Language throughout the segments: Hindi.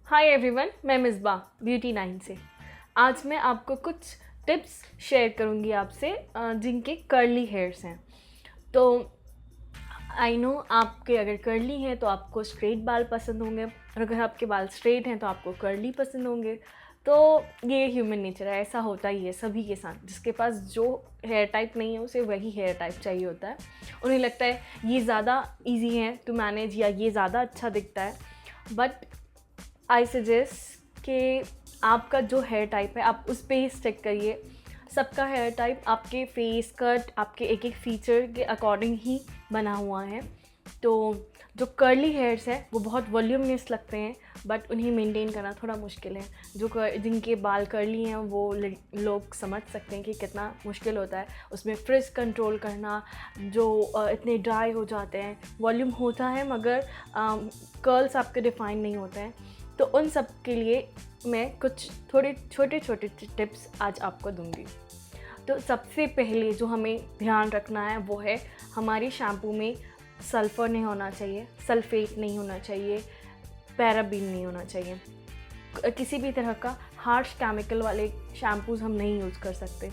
हाय एवरीवन, मैं मिसबा ब्यूटी 9 से। आज मैं आपको कुछ टिप्स शेयर करूंगी आपसे जिनके कर्ली हेयर्स हैं। तो आई नो आपके अगर कर्ली हैं तो आपको स्ट्रेट बाल पसंद होंगे, और अगर आपके बाल स्ट्रेट हैं तो आपको कर्ली पसंद होंगे। तो ये ह्यूमन नेचर है, ऐसा होता ही है सभी के साथ। जिसके पास जो हेयर टाइप नहीं है उसे वही हेयर टाइप चाहिए होता है। उन्हें लगता है ये ज़्यादा इजी है टू मैनेज या ये ज़्यादा अच्छा दिखता है। बट आई सजेस्ट कि आपका जो हेयर टाइप है आप उस पर ही स्टिक करिए। सबका हेयर टाइप आपके फेस कट, आपके एक एक फीचर के अकॉर्डिंग ही बना हुआ है। तो जो कर्ली हेयर्स है वो बहुत वॉल्यूमियस लगते हैं, बट उन्हें मेंटेन करना थोड़ा मुश्किल है। जिनके बाल कर्ली हैं वो लोग समझ सकते हैं कि कितना मुश्किल होता है उसमें फ्रिज कंट्रोल करना, जो इतने ड्राई हो जाते हैं। वॉल्यूम होता है मगर कर्ल्स आपके डिफाइन नहीं होते हैं। तो उन सब के लिए मैं कुछ थोड़े छोटे छोटे टिप्स आज आपको दूंगी। तो सबसे पहले जो हमें ध्यान रखना है वो है हमारी शैम्पू में सल्फ़र नहीं होना चाहिए, सल्फेट नहीं होना चाहिए, पैराबीन नहीं होना चाहिए। किसी भी तरह का हार्श केमिकल वाले शैम्पूज़ हम नहीं यूज़ कर सकते।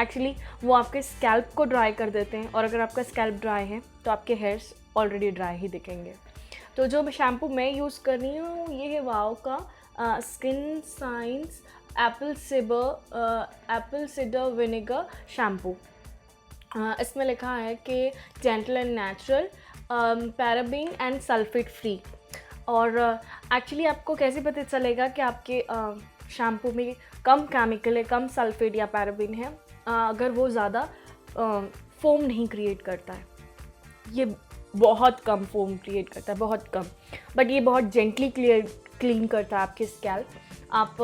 एक्चुअली वो आपके स्कैल्प को ड्राई कर देते हैं, और अगर आपका स्कैल्प ड्राई है तो आपके हेयर्स ऑलरेडी ड्राई ही दिखेंगे। तो जो शैम्पू मैं यूज़ कर रही हूँ ये है वाओ का skin science Apple cider vinegar shampoo. इसमें लिखा है कि gentle and natural, paraben and sulphate free. और एक्चुअली आपको कैसे पता चलेगा कि आपके शैम्पू में कम केमिकल है, कम सल्फेट या पैराबीन है? अगर वो ज़्यादा फोम नहीं क्रिएट करता है। ये बहुत कम फोम क्रिएट करता है, बहुत कम, बट ये बहुत जेंटली क्लीन करता है आपके स्कैल्प। आप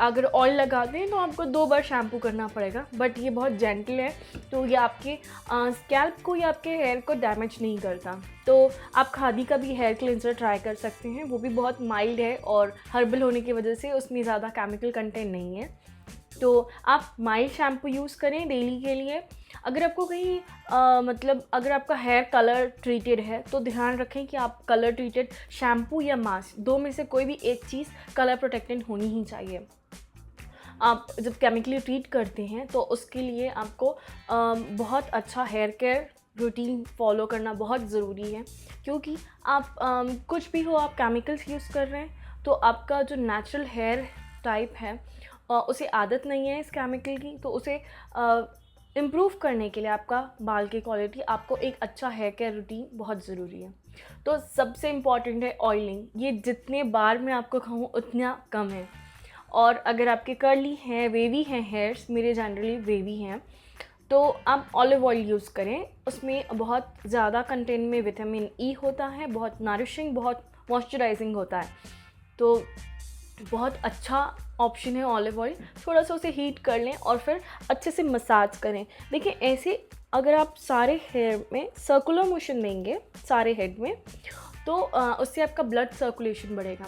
अगर ऑयल लगाते हैं तो आपको 2 बार शैम्पू करना पड़ेगा, बट ये बहुत जेंटल है तो ये आपके स्कैल्प को या आपके हेयर को डैमेज नहीं करता। तो आप खादी का भी हेयर क्लेंसर ट्राई कर सकते हैं, वो भी बहुत माइल्ड है और हर्बल होने की वजह से उसमें ज़्यादा केमिकल कंटेंट नहीं है। तो आप माइल्ड शैम्पू यूज़ करें डेली के लिए। अगर आपको कहीं अगर आपका हेयर कलर ट्रीटेड है तो ध्यान रखें कि आप कलर ट्रीटेड शैम्पू या मास्क, 2 में से कोई भी एक चीज़ कलर प्रोटेक्टेंट होनी ही चाहिए। आप जब केमिकली ट्रीट करते हैं तो उसके लिए आपको बहुत अच्छा हेयर केयर रूटीन फॉलो करना बहुत ज़रूरी है। क्योंकि आप कुछ भी हो, आप केमिकल्स यूज़ कर रहे हैं तो आपका जो नेचुरल हेयर टाइप है उसे आदत नहीं है इस केमिकल की। तो उसे इम्प्रूव करने के लिए आपका बाल की क्वालिटी, आपको एक अच्छा हेयर केयर रूटीन बहुत ज़रूरी है। तो सबसे इम्पॉर्टेंट है ऑयलिंग। ये जितने बार मैं आपको कहूँ उतना कम है। और अगर आपके कर्ली हैं, वेवी हैं हेयर्स, मेरे जनरली वेवी हैं, तो आप ऑलिव ऑयल यूज़ करें। उसमें बहुत ज़्यादा कंटेंट में विटामिन ई होता है, बहुत नरिशिंग, बहुत मॉइस्चराइजिंग होता है। तो बहुत अच्छा ऑप्शन है ऑलिव ऑयल। थोड़ा सा उसे हीट कर लें और फिर अच्छे से मसाज करें। देखिए ऐसे अगर आप सारे हेयर में सर्कुलर मोशन देंगे, सारे हेड में, तो उससे आपका ब्लड सर्कुलेशन बढ़ेगा।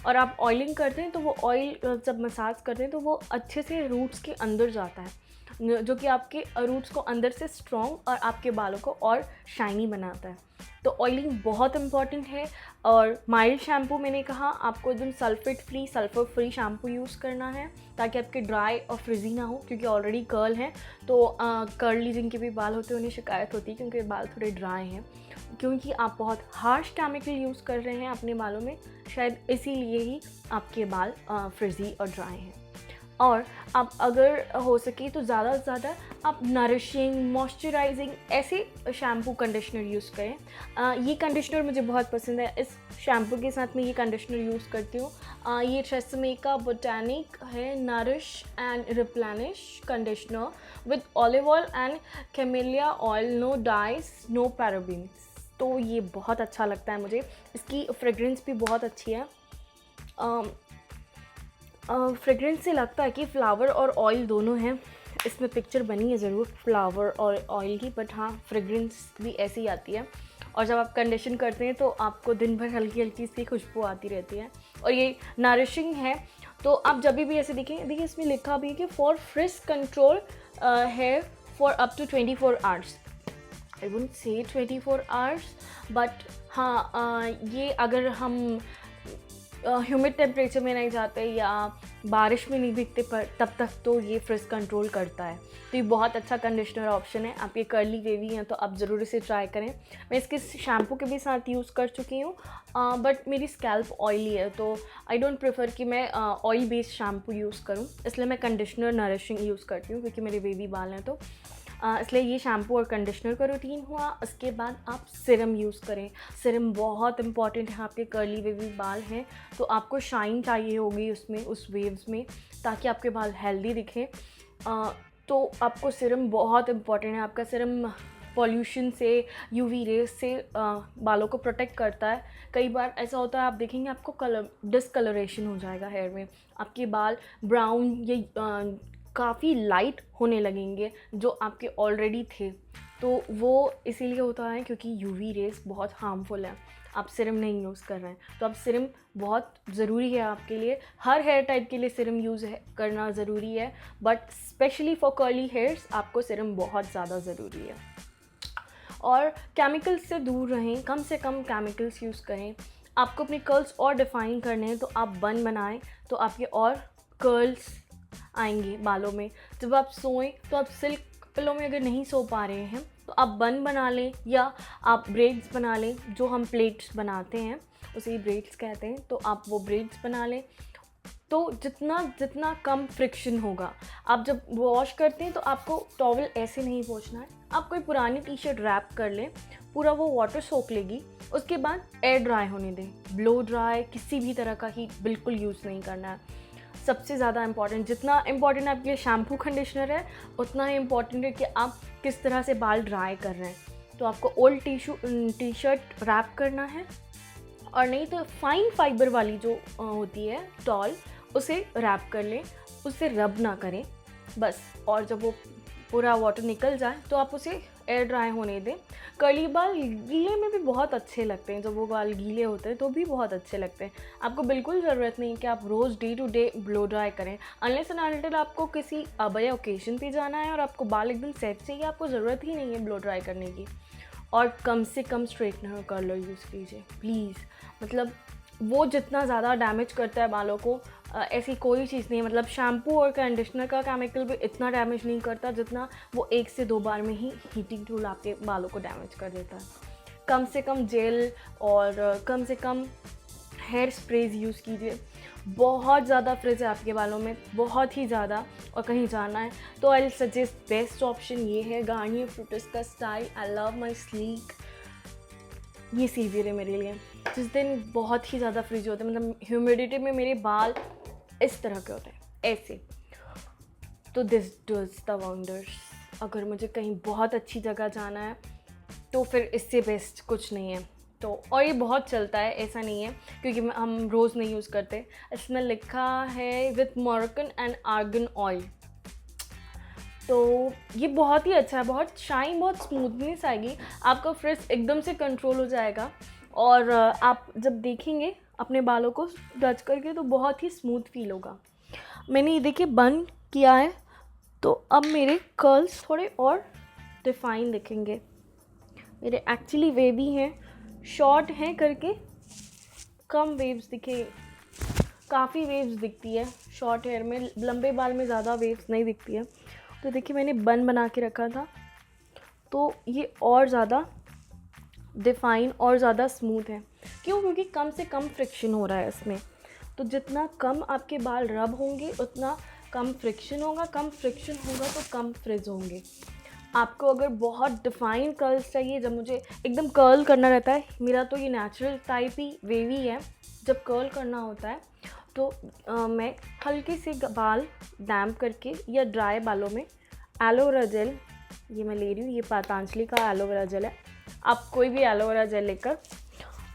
और आप ऑयलिंग करते हैं तो वो ऑयल जब मसाज करते हैं तो वो अच्छे से रूट्स के अंदर जाता है, जो कि आपके रूट्स को अंदर से स्ट्रॉन्ग और आपके बालों को और शाइनी बनाता है। तो ऑयलिंग बहुत इंपॉर्टेंट है। और माइल्ड शैम्पू मैंने कहा आपको एकदम सल्फर फ्री शैम्पू यूज़ करना है ताकि आपके ड्राई और फ्रिजी ना हो। क्योंकि ऑलरेडी कर्ल हैं तो कर्ली जिनके भी बाल होते हैं उन्हें शिकायत होती है क्योंकि बाल थोड़े ड्राई हैं, क्योंकि आप बहुत हार्श केमिकल यूज़ कर रहे हैं अपने बालों में, शायद इसीलिए ही आपके बाल फ्रिजी और ड्राई हैं। और आप अगर हो सके तो ज़्यादा से ज़्यादा आप नरिशिंग, मॉइस्चराइजिंग ऐसे शैम्पू कंडीशनर यूज़ करें। ये कंडीशनर मुझे बहुत पसंद है। इस शैम्पू के साथ मैं ये कंडीशनर यूज़ करती हूँ। ये ट्रेसेमे का बोटैनिक है nourish and replenish conditioner with olive oil and camellia oil, no dyes, no parabens. तो ये बहुत अच्छा लगता है मुझे। इसकी फ्रेगरेंस भी बहुत अच्छी है। फ्रेगरेंस से लगता है कि फ्लावर और ऑयल दोनों हैं। इसमें पिक्चर बनी है ज़रूर फ्लावर और ऑयल की, बट हाँ फ्रेगरेंस भी ऐसी ही आती है। और जब आप कंडीशन करते हैं तो आपको दिन भर हल्की हल्की इसकी खुशबू आती रहती है। और ये नरिशिंग है। तो आप जब भी ऐसे देखिए इसमें लिखा भी है कि for frizz control hair for up to 24 hours. I wouldn't say 24 hours, but हाँ ये अगर हम ह्यूमिड टेम्परेचर में नहीं जाते या बारिश में नहीं भीगते, पर तब तक तो ये फ्रिज कंट्रोल करता है। तो ये बहुत अच्छा कंडीशनर ऑप्शन है। आप ये कर्ली वेवी हैं तो आप ज़रूर इसे ट्राई करें। मैं इसके शैम्पू के भी साथ यूज़ कर चुकी हूँ, बट मेरी स्कैल्प ऑयली है तो आई डोंट प्रेफर कि मैं ऑयल बेस्ड शैम्पू यूज़ करूँ, इसलिए मैं कंडीशनर नरिशिंग यूज़ करती हूँ क्योंकि मेरे बेबी बाल हैं। तो इसलिए ये शैम्पू और कंडीशनर का रूटीन हुआ। उसके बाद आप सिरम यूज़ करें। सिरम बहुत इंपॉर्टेंट है। आपके कर्ली वेवी बाल हैं तो आपको शाइन चाहिए होगी उसमें, उस वेव्स में, ताकि आपके बाल हेल्दी दिखें। तो आपको सिरम बहुत इंपॉर्टेंट है। आपका सिरम पॉल्यूशन से, यूवी रेज से बालों को प्रोटेक्ट करता है। कई बार ऐसा होता है, आप देखेंगे आपको डिसकलरेशन हो जाएगा हेयर में, आपके बाल ब्राउन या काफ़ी लाइट होने लगेंगे जो आपके ऑलरेडी थे। तो वो इसीलिए होता है क्योंकि यूवी रेस बहुत हार्मफुल है। आप सिरम नहीं यूज़ कर रहे हैं तो अब सिरम बहुत ज़रूरी है आपके लिए। हर हेयर टाइप के लिए सिरम यूज़ करना ज़रूरी है, but specially for curly hairs आपको सिरम बहुत ज़्यादा ज़रूरी है। और केमिकल्स से दूर रहें, कम से कम केमिकल्स यूज़ करें। आपको अपने कर्ल्स और डिफ़ाइन करने हैं तो आप बन बनाएं तो आपके और कर्ल्स आएंगे बालों में। जब आप सोएं तो आप सिल्क पिलो में अगर नहीं सो पा रहे हैं तो आप बन बना लें या आप ब्रेड्स बना लें। जो हम प्लेट्स बनाते हैं उसे ही ब्रेड्स कहते हैं, तो आप वो ब्रेड्स बना लें। तो जितना कम फ्रिक्शन होगा, आप जब वॉश करते हैं तो आपको टॉवल ऐसे नहीं पोंछना है। आप कोई पुरानी टी शर्ट रैप कर लें, पूरा वो वाटर सोख लेगी। उसके बाद एयर ड्राई होने दें। ब्लो ड्राई किसी भी तरह का हीट बिल्कुल यूज़ नहीं करना है। सबसे ज़्यादा इम्पॉर्टेंट, जितना इम्पॉर्टेंट आपके लिए शैम्पू कंडीशनर है उतना ही इम्पॉर्टेंट है कि आप किस तरह से बाल ड्राई कर रहे हैं। तो आपको ओल्ड टी शर्ट रैप करना है, और नहीं तो फाइन फाइबर वाली जो होती है टॉल, उसे रैप कर लें, उससे रब ना करें बस। और जब वो पूरा वाटर निकल जाए तो आप उसे एयर ड्राई होने दें। कर्ली बाल गीले में भी बहुत अच्छे लगते हैं, जब वो बाल गीले होते हैं तो भी बहुत अच्छे लगते हैं। आपको बिल्कुल ज़रूरत नहीं कि आप रोज़ day to day blow dry करें, अनलेस एंड अनटिल आपको किसी बड़े ओकेजन पे जाना है और आपको बाल एकदम सेट चाहिए, आपको ज़रूरत ही नहीं है ब्लो ड्राई करने की। और कम से कम स्ट्रेटनर कर्लर यूज़ कीजिए प्लीज़। मतलब वो जितना ज़्यादा डैमेज करता है बालों को, ऐसी कोई चीज़ नहीं है। मतलब शैम्पू और कंडीशनर का केमिकल भी इतना डैमेज नहीं करता जितना वो 1 से 2 बार में ही हीटिंग टूल आपके बालों को डैमेज कर देता है। कम से कम जेल और कम से कम हेयर स्प्रेज यूज़ कीजिए। बहुत ज़्यादा फ्रिज है आपके बालों में, बहुत ही ज़्यादा, और कहीं जाना है तो आई सजेस्ट बेस्ट ऑप्शन ये है गार्नियर फ्रूटिस का style I love my sleek. ये सीवियर है मेरे लिए। जिस दिन बहुत ही ज़्यादा फ्रिज होते हैं, मतलब ह्यूमिडिटी में मेरे बाल इस तरह के होते हैं ऐसे, तो दिस डज द वंडर्स। अगर मुझे कहीं बहुत अच्छी जगह जाना है तो फिर इससे बेस्ट कुछ नहीं है। तो और ये बहुत चलता है, ऐसा नहीं है क्योंकि हम रोज़ नहीं यूज़ करते। इसमें लिखा है with Moroccan and argan oil. तो ये बहुत ही अच्छा है, बहुत शाइन, बहुत स्मूथनेस आएगी, आपका फ्रिज एकदम से कंट्रोल हो जाएगा। और आप जब देखेंगे अपने बालों को टच करके तो बहुत ही स्मूथ फील होगा। मैंने ये देखिए बंद किया है तो अब मेरे कर्ल्स थोड़े और डिफाइन दिखेंगे। मेरे एक्चुअली वेवी हैं, शॉर्ट हैं करके कम वेव्स दिखे, काफ़ी वेव्स दिखती है शॉर्ट हेयर में, लंबे बाल में ज़्यादा वेव्स नहीं दिखती है। तो देखिए मैंने बन बना के रखा था तो ये और ज़्यादा डिफाइन और ज़्यादा स्मूथ है। क्यों? क्योंकि कम से कम फ्रिक्शन हो रहा है इसमें। तो जितना कम आपके बाल रब होंगे उतना कम फ्रिक्शन होगा, कम फ्रिक्शन होगा तो कम फ्रिज होंगे। आपको अगर बहुत डिफाइन कर्ल्स चाहिए, जब मुझे एकदम कर्ल करना रहता है, मेरा तो ये नेचुरल टाइप ही वेवी है, जब कर्ल करना होता है तो मैं हल्के से बाल डैम्प करके या ड्राई बालों में एलोवेरा जेल, ये मैं ले रही हूँ, ये पतंजलि का एलोवेरा जेल है। आप कोई भी एलोवेरा जेल लेकर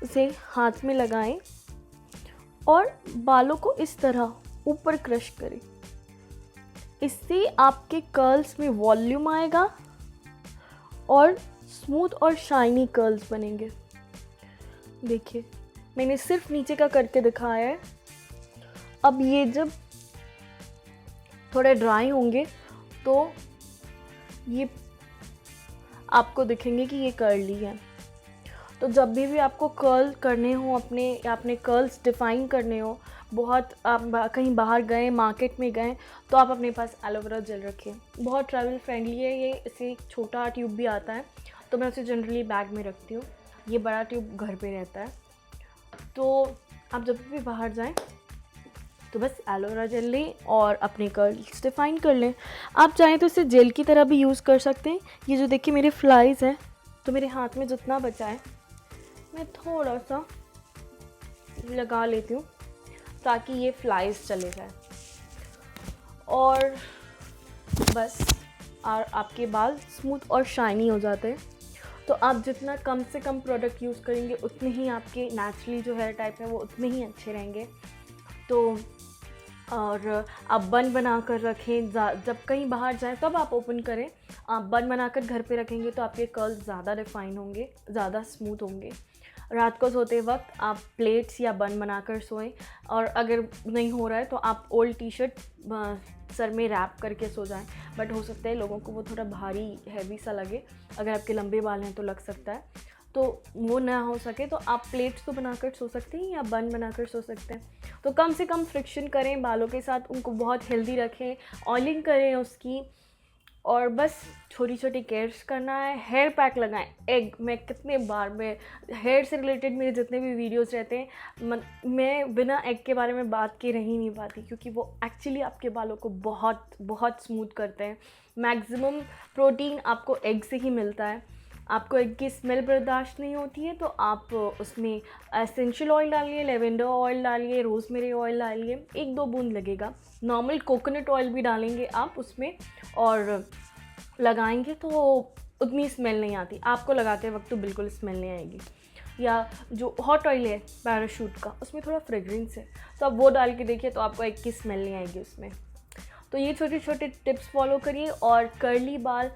उसे हाथ में लगाएं और बालों को इस तरह ऊपर क्रश करें। इससे आपके कर्ल्स में वॉल्यूम आएगा और स्मूथ और शाइनी कर्ल्स बनेंगे। देखिए मैंने सिर्फ नीचे का करके दिखाया है। अब ये जब थोड़े ड्राई होंगे तो ये आपको दिखेंगे कि ये कर्ली है। तो जब भी आपको कर्ल करने हो अपने, या अपने कर्ल्स डिफ़ाइन करने हो, बहुत आप कहीं बाहर गए, मार्केट में गए, तो आप अपने पास एलोवेरा जेल रखें। बहुत ट्रैवल फ्रेंडली है ये, इसे एक छोटा ट्यूब भी आता है, तो मैं उसे जनरली बैग में रखती हूँ। ये बड़ा ट्यूब घर पे रहता है। तो आप जब भी बाहर जाएं तो बस एलोवेरा जेल लें और अपने कर्ल्स डिफ़ाइन कर लें। आप चाहें तो इसे जेल की तरह भी यूज़ कर सकते हैं। ये जो देखिए मेरे फ्लाइज़ हैं, तो मेरे हाथ में जितना बचा है मैं थोड़ा सा लगा लेती हूँ ताकि ये फ्लाइज़ चले जाए, और बस और आपके बाल स्मूथ और शाइनी हो जाते हैं। तो आप जितना कम से कम प्रोडक्ट यूज़ करेंगे उतने ही आपके नेचुरली जो हेयर टाइप है वो उतने ही अच्छे रहेंगे। तो और आप बन बना कर रखें, जब कहीं बाहर जाएं तब आप ओपन करें। आप बन बनाकर घर पे रखेंगे तो आपके कर्ल्स ज़्यादा रिफाइन होंगे, ज़्यादा स्मूथ होंगे। रात को सोते वक्त आप प्लेट्स या बन बनाकर सोएं, और अगर नहीं हो रहा है तो आप ओल्ड टी शर्ट सर में रैप करके सो जाएं। बट हो सकता है लोगों को वो थोड़ा भारी हैवी सा लगे, अगर आपके लंबे बाल हैं तो लग सकता है, तो वो ना हो सके तो आप प्लेट्स तो बनाकर सो सकते हैं या बन बनाकर सो सकते हैं। तो कम से कम फ्रिक्शन करें बालों के साथ, उनको बहुत हेल्दी रखें, ऑयलिंग करें उसकी, और बस छोटी छोटी केयर्स करना है। हेयर पैक लगाएं। एग, मैं कितने बार, मैं हेयर से रिलेटेड मेरे जितने भी वीडियोस रहते हैं, मैं बिना एग के बारे में बात के रह ही नहीं पाती, क्योंकि वो एक्चुअली आपके बालों को बहुत बहुत स्मूथ करते हैं। मैक्सिमम प्रोटीन आपको एग से ही मिलता है। आपको एग की स्मेल बर्दाश्त नहीं होती है तो आप उसमें एसेंशियल ऑयल डालिए, लेवेंडर ऑयल डालिए, रोज़मेरी ऑयल डालिए, 1-2 बूंद लगेगा। नॉर्मल कोकोनट ऑयल भी डालेंगे आप उसमें और लगाएंगे तो उतनी स्मेल नहीं आती। आपको लगाते वक्त तो बिल्कुल स्मेल नहीं आएगी। या जो हॉट ऑयल है पैराशूट का, उसमें थोड़ा फ्रेगरेंस है, तो आप वो डाल के देखिए तो आपको एग की स्मेल नहीं आएगी उसमें। तो ये छोटे छोटे टिप्स फॉलो करिए। और कर्ली बाल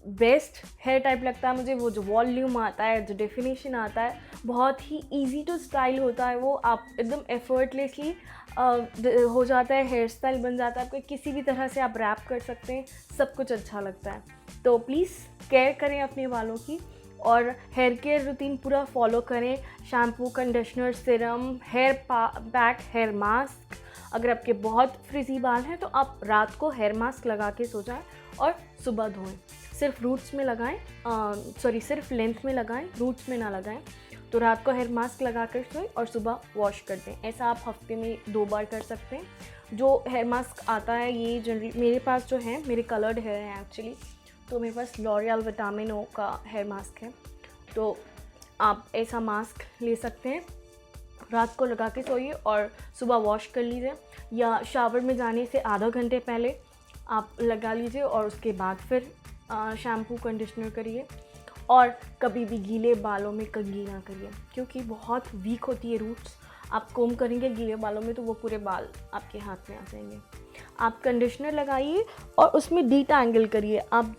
बेस्ट हेयर टाइप लगता है मुझे, वो जो वॉल्यूम आता है, जो डेफिनेशन आता है, बहुत ही इजी टू स्टाइल होता है वो। आप एकदम एफर्टलेसली हो जाता है, हेयर स्टाइल बन जाता है आपको, किसी भी तरह से आप रैप कर सकते हैं, सब कुछ अच्छा लगता है। तो प्लीज़ केयर करें अपने बालों की, और हेयर केयर रूटीन पूरा फॉलो करें। Shampoo, conditioner, serum, hair pack, hair mask. अगर आपके बहुत फ्रिजी बाल हैं तो आप रात को हेयर मास्क लगा के सो जाएं और सुबह धोएं। सिर्फ रूट्स में लगाएं, सिर्फ लेंथ में लगाएं, रूट्स में ना लगाएं। तो रात को हेयर मास्क लगा कर सोएं और सुबह वॉश कर दें। ऐसा आप हफ्ते में 2 बार कर सकते हैं। जो हेयर मास्क आता है ये जनरली मेरे पास जो है, मेरे कलर्ड हेयर हैं एक्चुअली, तो मेरे पास लॉरियल विटामिन ओ का हेयर मास्क है। तो आप ऐसा मास्क ले सकते हैं, रात को लगा के सोइए और सुबह वॉश कर लीजिए, या शावर में जाने से आधा घंटे पहले आप लगा लीजिए और उसके बाद फिर शैम्पू कंडीशनर करिए। और कभी भी गीले बालों में कंघी ना करिए, क्योंकि बहुत वीक होती है रूट्स। आप कोम करेंगे गीले बालों में तो वो पूरे बाल आपके हाथ में आ जाएंगे। आप कंडीशनर लगाइए और उसमें डीटैंगल करिए। आप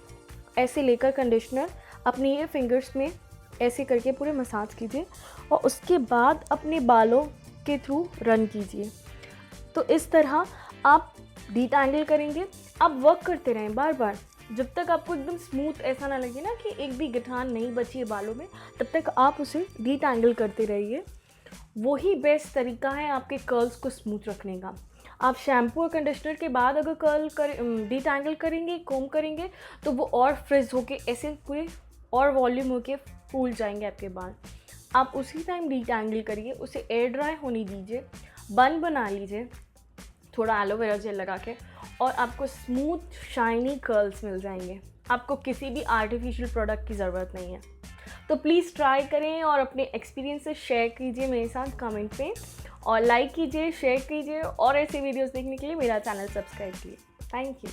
ऐसे लेकर कंडीशनर अपने ये फिंगर्स में ऐसे करके पूरे मसाज कीजिए और उसके बाद अपने बालों के थ्रू रन कीजिए। तो इस तरह आप डीटैंगल करेंगे। आप वर्क करते रहें बार बार, जब तक आपको एकदम स्मूथ ऐसा ना लगे ना कि एक भी गिठान नहीं बची है बालों में, तब तक आप उसे डीटैंगल करते रहिए। वही बेस्ट तरीका है आपके कर्ल्स को स्मूथ रखने का। आप शैम्पू और कंडीशनर के बाद अगर डीटैंगल करेंगे, कोम करेंगे, तो वो और फ्रिज होके ऐसे पूरे और वॉल्यूम होके फूल जाएंगे आपके बाल। आप उसी टाइम डीटैंगल करिए, उसे एयर ड्राई होने दीजिए, बन बना लीजिए थोड़ा एलोवेरा जेल लगा के, और आपको स्मूथ शाइनी कर्ल्स मिल जाएंगे। आपको किसी भी आर्टिफिशियल प्रोडक्ट की ज़रूरत नहीं है। तो प्लीज़ ट्राई करें और अपने एक्सपीरियंस से शेयर कीजिए मेरे साथ कमेंट पे, और लाइक कीजिए, शेयर कीजिए, और ऐसे वीडियोस देखने के लिए मेरा चैनल सब्सक्राइब कीजिए। Thank you.